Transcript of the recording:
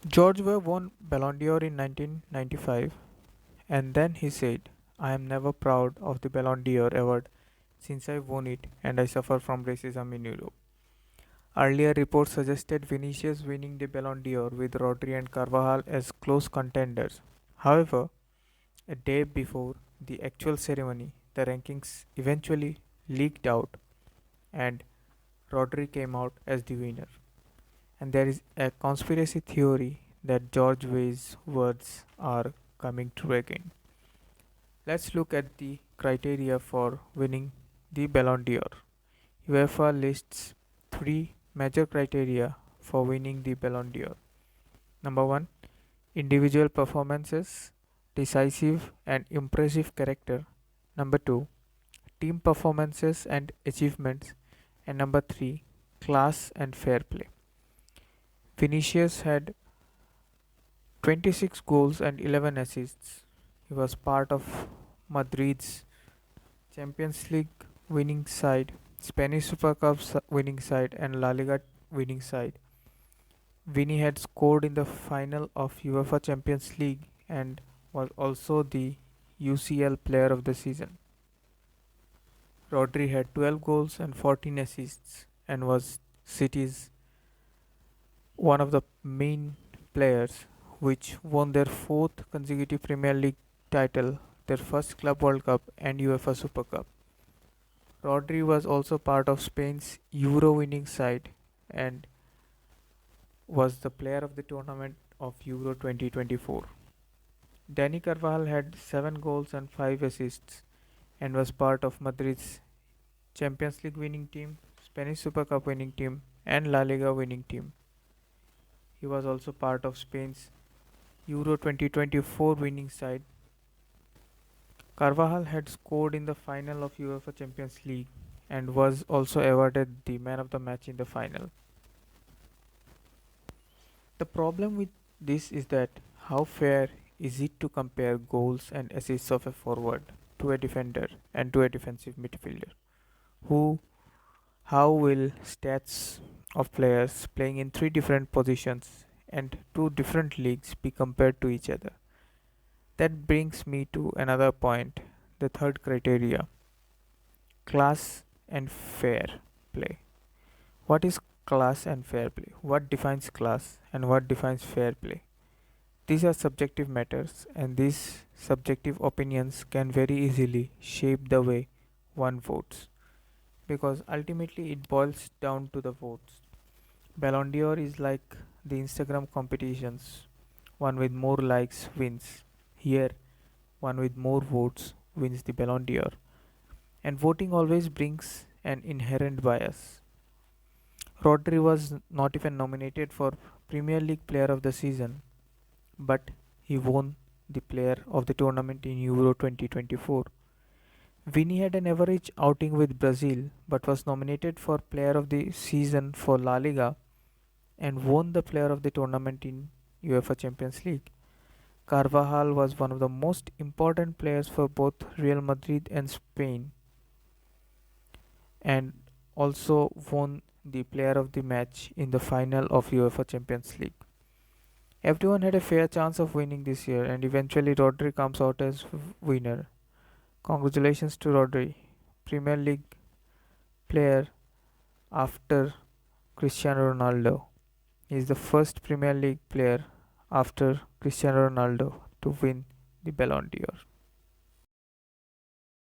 George Weah won Ballon d'Or in 1995 and then he said, I am never proud of the Ballon d'Or award since I won it and I suffer from racism in Europe. Earlier reports suggested Vinicius winning the Ballon d'Or with Rodri and Carvajal as close contenders. However, a day before the actual ceremony, the rankings eventually leaked out and Rodri came out as the winner. And there is a conspiracy theory that George Weah's words are coming true again. Let's look at the criteria for winning the Ballon d'Or. UEFA lists three major criteria for winning the Ballon d'Or. Number one, individual performances, decisive and impressive character. Number two, team performances and achievements. And number three, class and fair play. Vinicius had 26 goals and 11 assists. He was part of Madrid's Champions League winning side, Spanish Super Cup winning side, and La Liga winning side. Vini had scored in the final of UEFA Champions League and was also the UCL Player of the Season. Rodri had 12 goals and 14 assists and was City's one of the main players which won their fourth consecutive Premier League title, their first Club World Cup and UEFA Super Cup. Rodri was also part of Spain's Euro winning side and was the player of the tournament of Euro 2024. Dani Carvajal had 7 goals and 5 assists and was part of Madrid's Champions League winning team, Spanish Super Cup winning team and La Liga winning team. He was also part of Spain's Euro 2024 winning side. Carvajal had scored in the final of UEFA Champions League and was also awarded the man of the match in the final. The problem with this is that how fair is it to compare goals and assists of a forward to a defender and to a defensive midfielder? Who how will stats of players playing in three different positions and two different leagues be compared to each other? That brings me to another point, the third criteria, class and fair play. What is class and fair play? What defines class and what defines fair play? These are subjective matters, and these subjective opinions can very easily shape the way one votes because ultimately it boils down to the votes. Ballon d'Or is like the Instagram competitions. One with more likes wins. Here, one with more votes wins the Ballon d'Or. And voting always brings an inherent bias. Rodri was not even nominated for Premier League Player of the Season, but he won the Player of the Tournament in Euro 2024. Vini had an average outing with Brazil but was nominated for Player of the Season for La Liga and won the Player of the Tournament in UEFA Champions League. Carvajal was one of the most important players for both Real Madrid and Spain and also won the Player of the Match in the final of UEFA Champions League. Everyone had a fair chance of winning this year and eventually Rodri comes out as winner. Congratulations to Rodri, Premier League player after Cristiano Ronaldo. He is the first Premier League player after Cristiano Ronaldo to win the Ballon d'Or.